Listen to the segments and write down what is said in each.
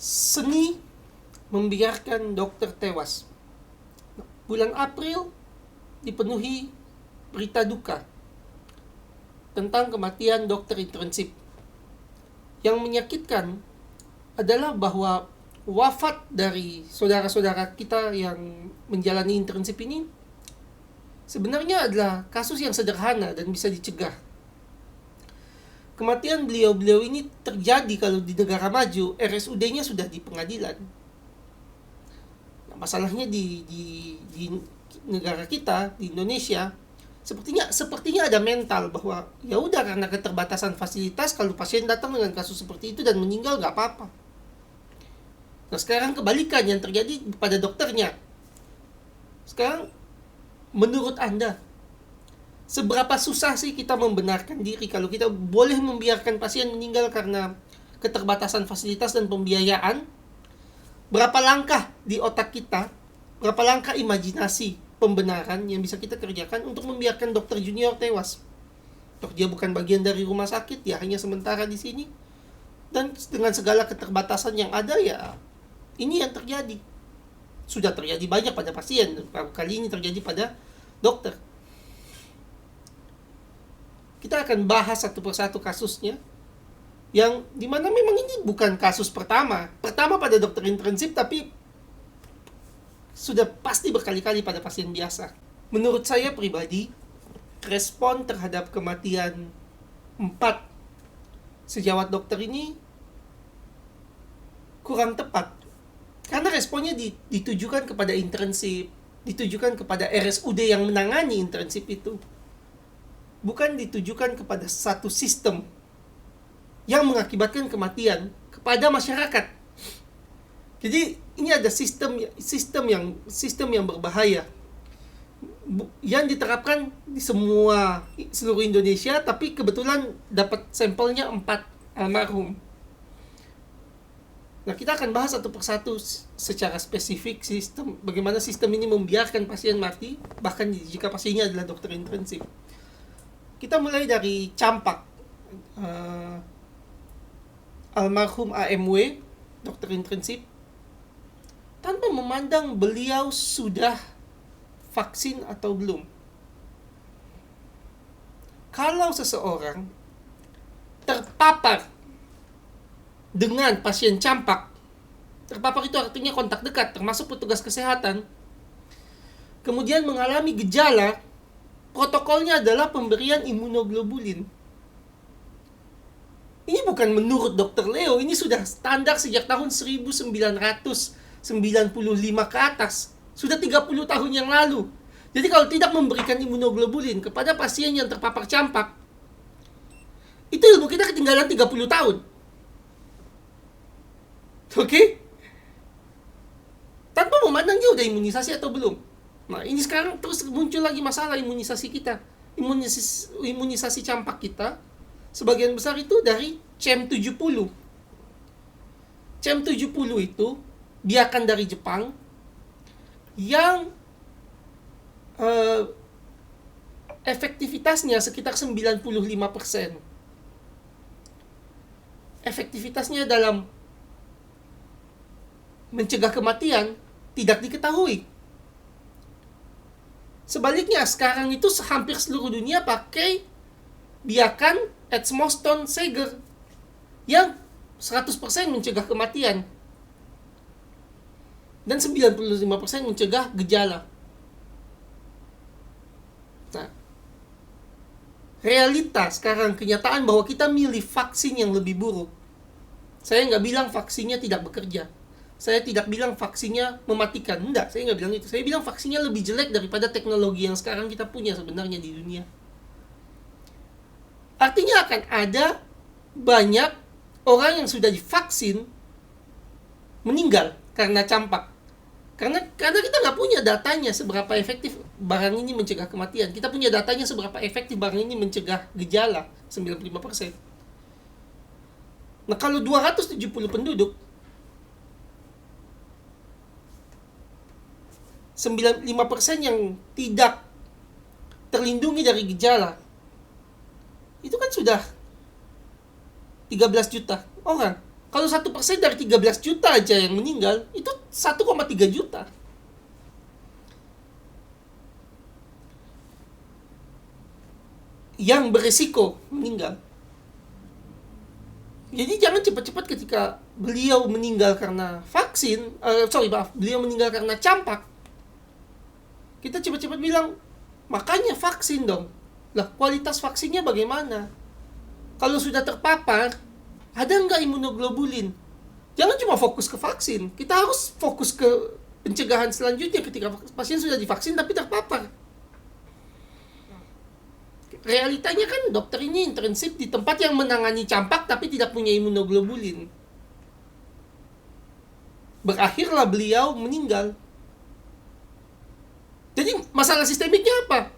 Seni membiarkan dokter tewas. Bulan April dipenuhi berita duka tentang kematian dokter internship. Yang menyakitkan adalah bahwa wafat dari saudara-saudara kita yang menjalani internship ini sebenarnya adalah kasus yang sederhana dan bisa dicegah. Kematian beliau-beliau ini terjadi kalau di negara maju, RSUD-nya sudah di pengadilan. Nah, masalahnya di negara kita, di Indonesia, sepertinya ada mental bahwa ya udah, karena keterbatasan fasilitas, kalau pasien datang dengan kasus seperti itu dan meninggal nggak apa-apa. Nah, sekarang kebalikan yang terjadi pada dokternya. Sekarang menurut Anda, seberapa susah sih kita membenarkan diri kalau kita boleh membiarkan pasien meninggal karena keterbatasan fasilitas dan pembiayaan? Berapa langkah di otak kita, berapa langkah imajinasi pembenaran yang bisa kita kerjakan untuk membiarkan dokter junior tewas? Toh dia bukan bagian dari rumah sakit, dia hanya sementara di sini. Dan dengan segala keterbatasan yang ada, ya ini yang terjadi. Sudah terjadi banyak pada pasien, baru kali ini terjadi pada dokter. Kita akan bahas satu persatu kasusnya, yang dimana memang ini bukan kasus pertama pada dokter internship, tapi sudah pasti berkali-kali pada pasien biasa. Menurut saya pribadi, respon terhadap kematian 4 sejawat dokter ini kurang tepat, karena responnya ditujukan kepada internship, ditujukan kepada RSUD yang menangani internship itu, bukan ditujukan kepada satu sistem yang mengakibatkan kematian kepada masyarakat. Jadi ini ada sistem yang berbahaya yang diterapkan di seluruh Indonesia, tapi kebetulan dapat sampelnya 4 almarhum. Nah, kita akan bahas satu persatu secara spesifik bagaimana sistem ini membiarkan pasien mati, bahkan jika pasiennya adalah dokter internship. Kita mulai dari Campak, almarhum AMW, dokter internship, tanpa memandang beliau sudah vaksin atau belum. Kalau seseorang terpapar dengan pasien campak, terpapar itu artinya kontak dekat, termasuk petugas kesehatan, kemudian mengalami gejala, protokolnya adalah pemberian imunoglobulin. Ini bukan menurut Dr. Leo, ini sudah standar sejak tahun 1995 ke atas. Sudah 30 tahun yang lalu. Jadi kalau tidak memberikan imunoglobulin kepada pasien yang terpapar campak, itu ilmu kita ketinggalan 30 tahun. Oke? Tanpa memandang dia udah imunisasi atau belum. Nah, ini sekarang terus muncul lagi masalah imunisasi kita. Imunisasi campak kita sebagian besar itu dari CM70. CM70 itu biakan dari Jepang yang efektivitasnya sekitar 95%. Efektivitasnya dalam mencegah kematian tidak diketahui. Sebaliknya, sekarang itu hampir seluruh dunia pakai biakan Edmoston Seger yang 100% mencegah kematian dan 95% mencegah gejala. Nah, realita sekarang, kenyataan bahwa kita milih vaksin yang lebih buruk. Saya nggak bilang vaksinnya tidak bekerja. Saya tidak bilang vaksinnya mematikan. Enggak, saya nggak bilang itu. Saya bilang vaksinnya lebih jelek daripada teknologi yang sekarang kita punya sebenarnya di dunia. Artinya akan ada banyak orang yang sudah divaksin meninggal karena campak. Karena kita nggak punya datanya seberapa efektif barang ini mencegah kematian. Kita punya datanya seberapa efektif barang ini mencegah gejala, 95%. Nah, kalau 270 penduduk, 95% yang tidak terlindungi dari gejala, itu kan sudah 13 juta orang. Kalau 1% dari 13 juta aja yang meninggal, itu 1,3 juta. Yang berisiko meninggal. Jadi jangan cepat-cepat ketika beliau meninggal karena vaksin, beliau meninggal karena campak. Kita cepat-cepat bilang, makanya vaksin dong. Lah, kualitas vaksinnya bagaimana? Kalau sudah terpapar, ada nggak imunoglobulin? Jangan cuma fokus ke vaksin. Kita harus fokus ke pencegahan selanjutnya ketika pasien sudah divaksin tapi terpapar. Realitanya kan dokter ini intensif di tempat yang menangani campak tapi tidak punya imunoglobulin. Berakhirlah beliau meninggal. Jadi masalah sistemiknya apa?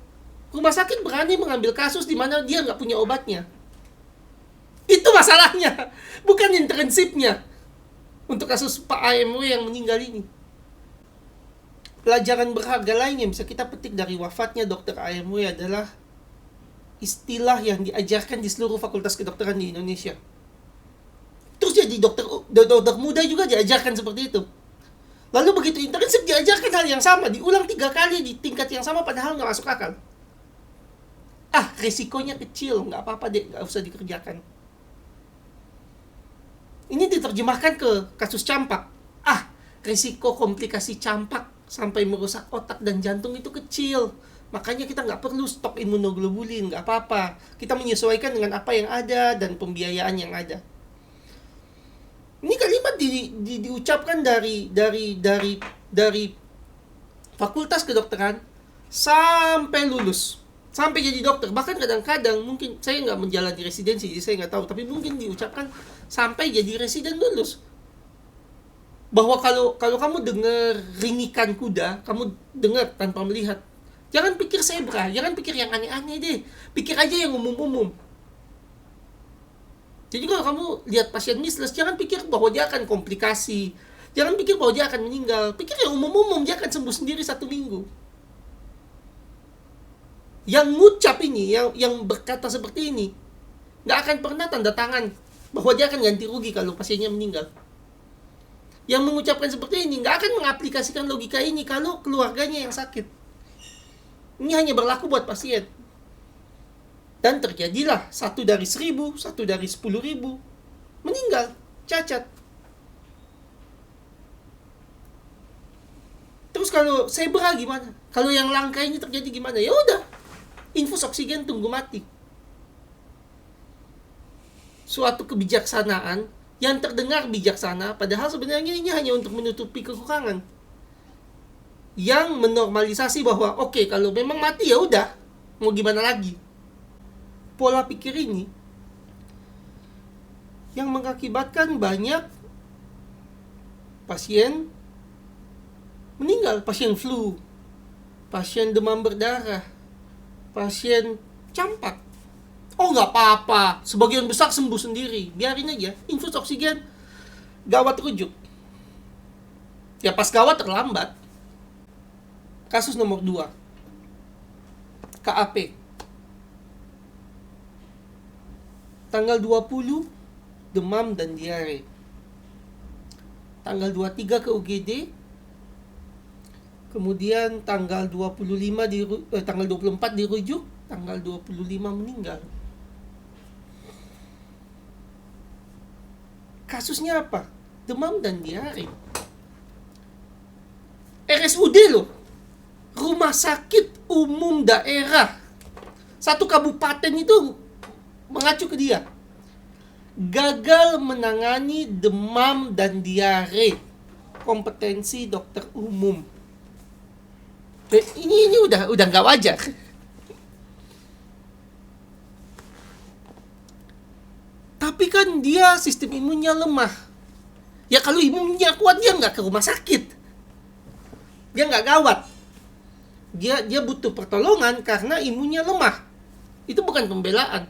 Rumah sakit berani mengambil kasus di mana dia nggak punya obatnya. Itu masalahnya, bukan intensifnya. Untuk kasus Pak AMW yang meninggal ini. Pelajaran berharga lain yang bisa kita petik dari wafatnya Dr. AMW adalah istilah yang diajarkan di seluruh fakultas kedokteran di Indonesia. Terus jadi dokter muda juga diajarkan seperti itu. Lalu begitu intensif diajarkan hal yang sama, diulang 3 kali di tingkat yang sama padahal nggak masuk akal. Risikonya kecil, nggak apa-apa deh, nggak usah dikerjakan. Ini diterjemahkan ke kasus campak. Risiko komplikasi campak sampai merusak otak dan jantung itu kecil. Makanya kita nggak perlu stok imunoglobulin, nggak apa-apa. Kita menyesuaikan dengan apa yang ada dan pembiayaan yang ada. Ini kalimat diucapkan dari fakultas kedokteran sampai lulus, sampai jadi dokter. Bahkan kadang-kadang mungkin saya nggak menjalani residensi, jadi saya nggak tahu. Tapi mungkin diucapkan sampai jadi residen lulus. Bahwa kalau kamu dengar ringikan kuda, kamu dengar tanpa melihat. Jangan pikir zebra, jangan pikir yang aneh-aneh deh. Pikir aja yang umum-umum. Jadi kalau kamu lihat pasien measles, jangan pikir bahwa dia akan komplikasi. Jangan pikir bahwa dia akan meninggal. Pikir yang umum-umum, dia akan sembuh sendiri 1 minggu. Yang ngucap ini, yang berkata seperti ini, nggak akan pernah tanda tangan bahwa dia akan ganti rugi kalau pasiennya meninggal. Yang mengucapkan seperti ini, nggak akan mengaplikasikan logika ini kalau keluarganya yang sakit. Ini hanya berlaku buat pasien. Dan terjadilah 1 dari 1.000, 1 dari 10.000 meninggal, cacat. Terus kalau zebra gimana? Kalau yang langka ini terjadi gimana? Ya udah, infus oksigen tunggu mati. Suatu kebijaksanaan yang terdengar bijaksana, padahal sebenarnya ini hanya untuk menutupi kekurangan. Yang menormalisasi bahwa oke, kalau memang mati ya udah, mau gimana lagi? Pola pikir ini yang mengakibatkan banyak pasien meninggal, pasien flu, pasien demam berdarah, pasien campak. Nggak apa-apa, sebagian besar sembuh sendiri, biarin aja, infus oksigen, gawat rujuk. Ya pas gawat terlambat. Kasus nomor 2, KAP. Tanggal 20, demam dan diare. Tanggal 23 ke UGD. Kemudian tanggal 24 dirujuk, tanggal 25 meninggal. Kasusnya apa? Demam dan diare. RSUD loh. Rumah sakit umum daerah. 1 kabupaten itu mengacu ke dia. Gagal menangani demam dan diare. Kompetensi dokter umum. Ini udah nggak wajar. Tapi kan dia sistem imunnya lemah. Ya kalau imunnya kuat dia nggak ke rumah sakit. Dia nggak gawat. Dia butuh pertolongan karena imunnya lemah. Itu bukan pembelaan.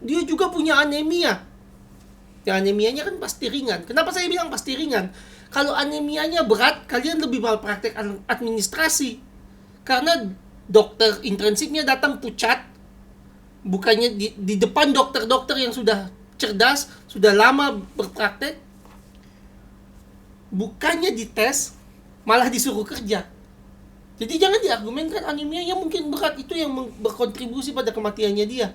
Dia juga punya anemia. Ya anemianya kan pasti ringan. Kenapa saya bilang pasti ringan? Kalau anemianya berat, kalian lebih malpraktek administrasi. Karena dokter intensifnya datang pucat. Bukannya di depan dokter-dokter yang sudah cerdas, sudah lama berpraktek, bukannya dites, malah disuruh kerja. Jadi jangan diargumenkan anemia yang mungkin berat itu yang berkontribusi pada kematiannya dia.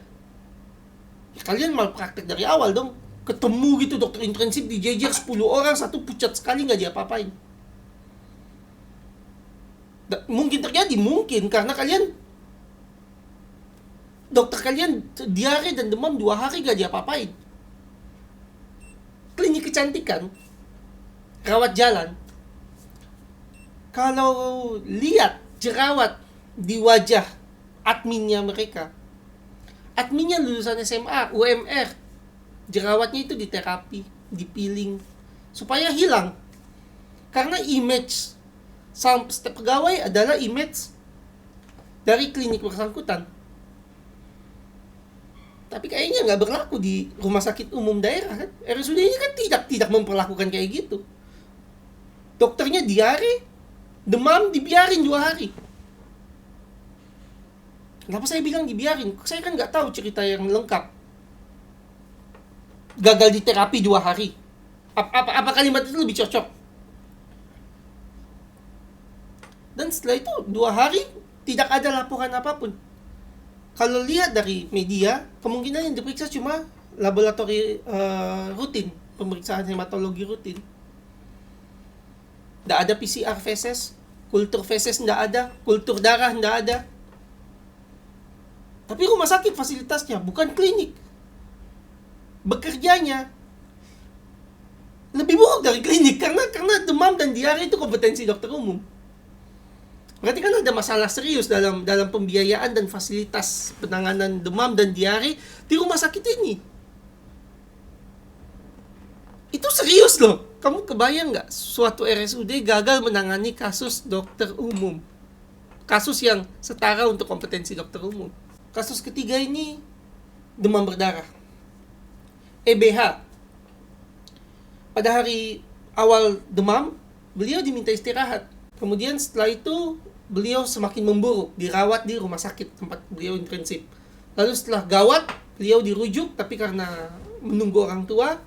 Ya, kalian malpraktek dari awal dong. Ketemu gitu dokter intensif dijejer 10 orang, satu pucat sekali nggak diapa-apain. Mungkin terjadi, mungkin karena dokter kalian diare dan demam 2 hari gak diapa-apain. Klinik kecantikan, rawat jalan, kalau lihat jerawat di wajah adminnya mereka, adminnya lulusan SMA, UMR, jerawatnya itu diterapi, dipiling, supaya hilang. Karena image setiap pegawai adalah image dari klinik bersangkutan. Tapi kayaknya nggak berlaku di rumah sakit umum daerah kan. RSUD ini kan tidak memperlakukan kayak gitu. Dokternya diare, demam dibiarin 2 hari. Kenapa saya bilang dibiarin? Saya kan nggak tahu cerita yang lengkap. Gagal di terapi 2 hari. Apa kalimat itu lebih cocok? Dan setelah itu 2 hari tidak ada laporan apapun. Kalau lihat dari media, kemungkinan yang diperiksa cuma laboratori rutin, pemeriksaan hematologi rutin. Tidak ada PCR feses, kultur feses tidak ada, kultur darah tidak ada. Tapi rumah sakit fasilitasnya bukan klinik. Bekerjanya lebih buruk dari klinik karena demam dan diare itu kompetensi dokter umum. Berarti kan ada masalah serius dalam pembiayaan dan fasilitas penanganan demam dan diare di rumah sakit ini. Itu serius loh. Kamu kebayang nggak suatu RSUD gagal menangani kasus dokter umum? Kasus yang setara untuk kompetensi dokter umum. Kasus ketiga ini demam berdarah. EBH. Pada hari awal demam, beliau diminta istirahat. Kemudian setelah itu beliau semakin memburuk, dirawat di rumah sakit tempat beliau intensif. Lalu setelah gawat, beliau dirujuk, tapi karena menunggu orang tua,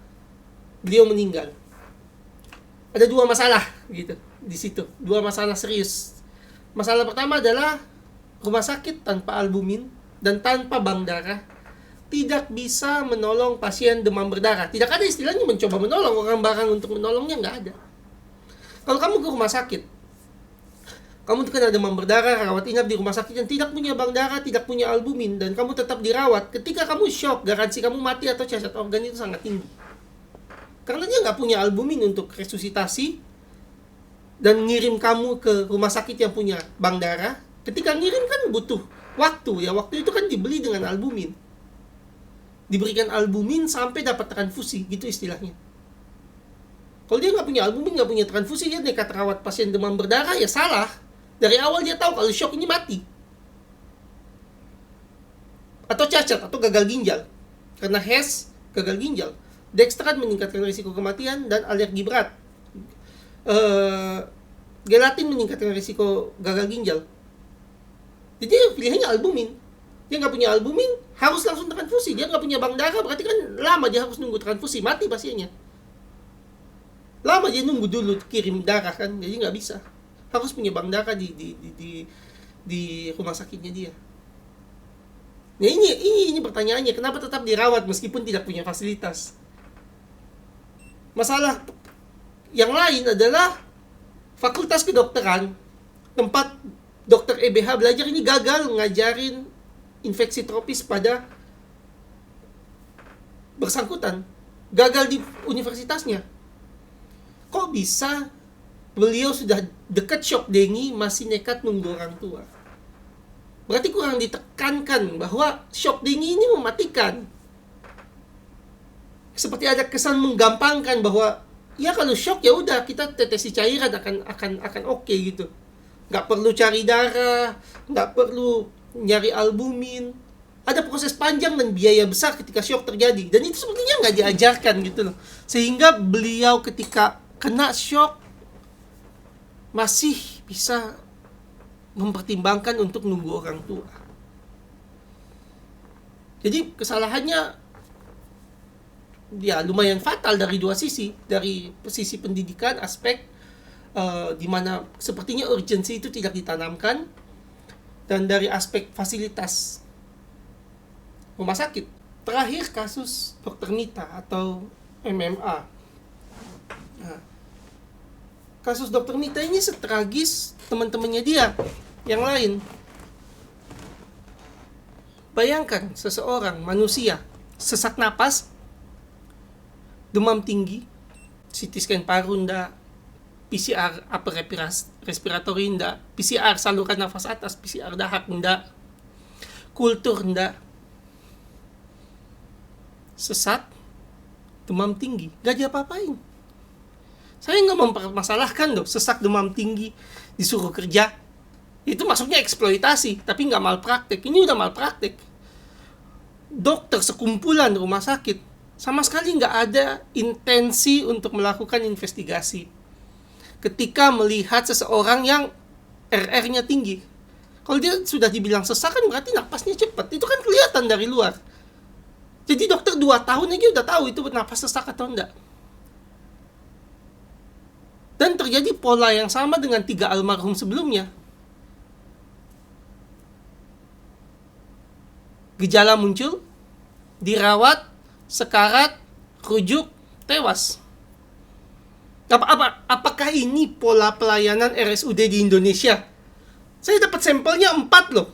beliau meninggal. Ada 2 masalah gitu di situ, 2 masalah serius. Masalah pertama adalah rumah sakit tanpa albumin dan tanpa bank darah tidak bisa menolong pasien demam berdarah. Tidak ada istilahnya mencoba menolong, orang barang untuk menolongnya nggak ada. Kalau kamu ke rumah sakit, kamu terkena demam berdarah, rawat inap di rumah sakit yang tidak punya bank darah, tidak punya albumin, dan kamu tetap dirawat. Ketika kamu shock, garansi kamu mati atau cacat organ itu sangat tinggi. Karena dia nggak punya albumin untuk resusitasi, dan ngirim kamu ke rumah sakit yang punya bank darah. Ketika ngirim kan butuh waktu, ya waktu itu kan dibeli dengan albumin. Diberikan albumin sampai dapat transfusi, gitu istilahnya. Kalau dia nggak punya albumin, nggak punya transfusi, dia nekat rawat pasien demam berdarah, ya salah. Dari awal dia tahu kalau shock ini mati. Atau cacat, atau gagal ginjal. Karena HES, gagal ginjal. Dextran meningkatkan risiko kematian dan alergi berat. Gelatin meningkatkan risiko gagal ginjal. Jadi pilihannya albumin. Dia nggak punya albumin, harus langsung transfusi. Dia nggak punya bank darah, berarti kan lama dia harus nunggu transfusi. Mati pasiennya. Lama dia nunggu dulu kirim darah kan, jadi nggak bisa. Harus punya bank darah di rumah sakitnya dia. Nah ini pertanyaannya, kenapa tetap dirawat meskipun tidak punya fasilitas? Masalah yang lain adalah fakultas kedokteran, tempat dokter EBH belajar ini gagal ngajarin infeksi tropis pada bersangkutan. Gagal di universitasnya. Kok bisa beliau sudah dekat shock dengue masih nekat nunggu orang tua? Berarti kurang ditekankan bahwa shock dengue ini mematikan. Seperti ada kesan menggampangkan bahwa ya kalau shock ya udah kita tetesi cairan akan oke gitu. Nggak perlu cari darah, nggak perlu nyari albumin. Ada proses panjang dan biaya besar ketika shock terjadi, dan itu sepertinya nggak diajarkan gitu loh. Sehingga beliau ketika kena shock masih bisa mempertimbangkan untuk nunggu orang tua. Jadi kesalahannya ya lumayan fatal dari dua sisi. Dari sisi pendidikan, aspek di mana sepertinya urgensi itu tidak ditanamkan, dan dari aspek fasilitas rumah sakit. Terakhir kasus Dr. Nita atau MMA. Nah, kasus Dr. Nita ini setragis teman-temannya dia yang lain. Bayangkan seseorang manusia sesak napas, demam tinggi, CT scan paru ndak, PCR upper respiratory ndak, PCR saluran nafas atas, PCR dahak ndak, kultur ndak, sesak, demam tinggi, gak diapa-apain. Saya nggak mempermasalahkan loh, sesak demam tinggi disuruh kerja, itu masuknya eksploitasi, tapi nggak malpraktek. Ini udah malpraktek. Dokter sekumpulan rumah sakit sama sekali nggak ada intensi untuk melakukan investigasi ketika melihat seseorang yang RR-nya tinggi. Kalau dia sudah dibilang sesak kan berarti napasnya cepat, itu kan kelihatan dari luar. Jadi dokter 2 tahun aja udah tahu itu napas sesak atau enggak. Dan terjadi pola yang sama dengan 3 almarhum sebelumnya. Gejala muncul, dirawat, sekarat, rujuk, tewas. Apakah ini pola pelayanan RSUD di Indonesia? Saya dapat sampelnya 4 loh.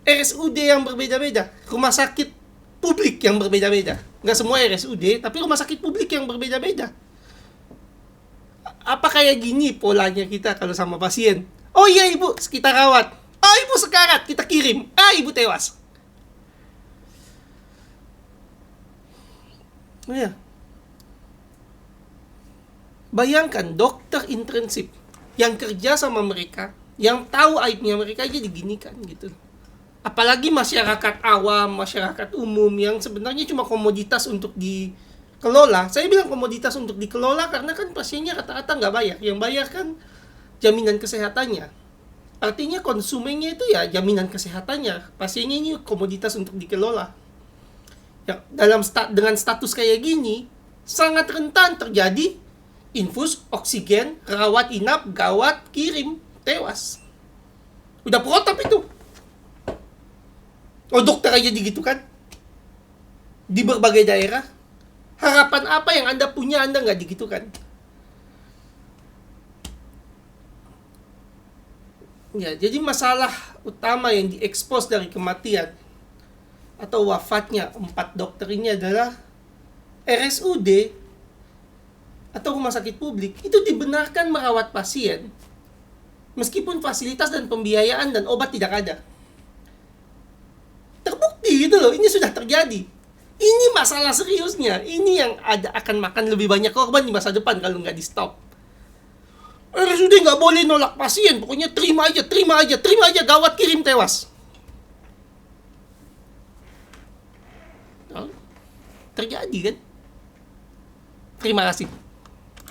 RSUD yang berbeda-beda, rumah sakit publik yang berbeda-beda. Nggak semua RSUD, tapi rumah sakit publik yang berbeda-beda. Apa kayak gini polanya kita kalau sama pasien? Oh iya ibu, kita rawat. Ah ibu sekarat, kita kirim. Ah ibu tewas. Oh ya. Bayangkan dokter intensif yang kerja sama mereka, yang tahu aibnya mereka aja diginikan gitu. Apalagi masyarakat awam, masyarakat umum yang sebenarnya cuma komoditas untuk dikelola. Saya bilang komoditas untuk dikelola karena kan pasiennya rata-rata nggak bayar. Yang bayar kan jaminan kesehatannya. Artinya konsumennya itu ya jaminan kesehatannya. Pasiennya ini komoditas untuk dikelola. Ya, dengan status kayak gini, sangat rentan terjadi infus, oksigen, rawat inap, gawat, kirim, tewas. Udah protap itu. Oh dokter aja digitukan di berbagai daerah. Harapan apa yang Anda punya Anda nggak digitukan? Ya, jadi masalah utama yang diekspos dari kematian atau wafatnya 4 dokter ini adalah RSUD atau rumah sakit publik itu dibenarkan merawat pasien meskipun fasilitas dan pembiayaan dan obat tidak ada. Terbukti gitu loh, ini sudah terjadi. Ini masalah seriusnya. Ini yang akan makan lebih banyak korban di masa depan kalau nggak di stop. RSUD nggak boleh nolak pasien, pokoknya terima aja, gawat kirim tewas. Terjadi kan? Terima kasih.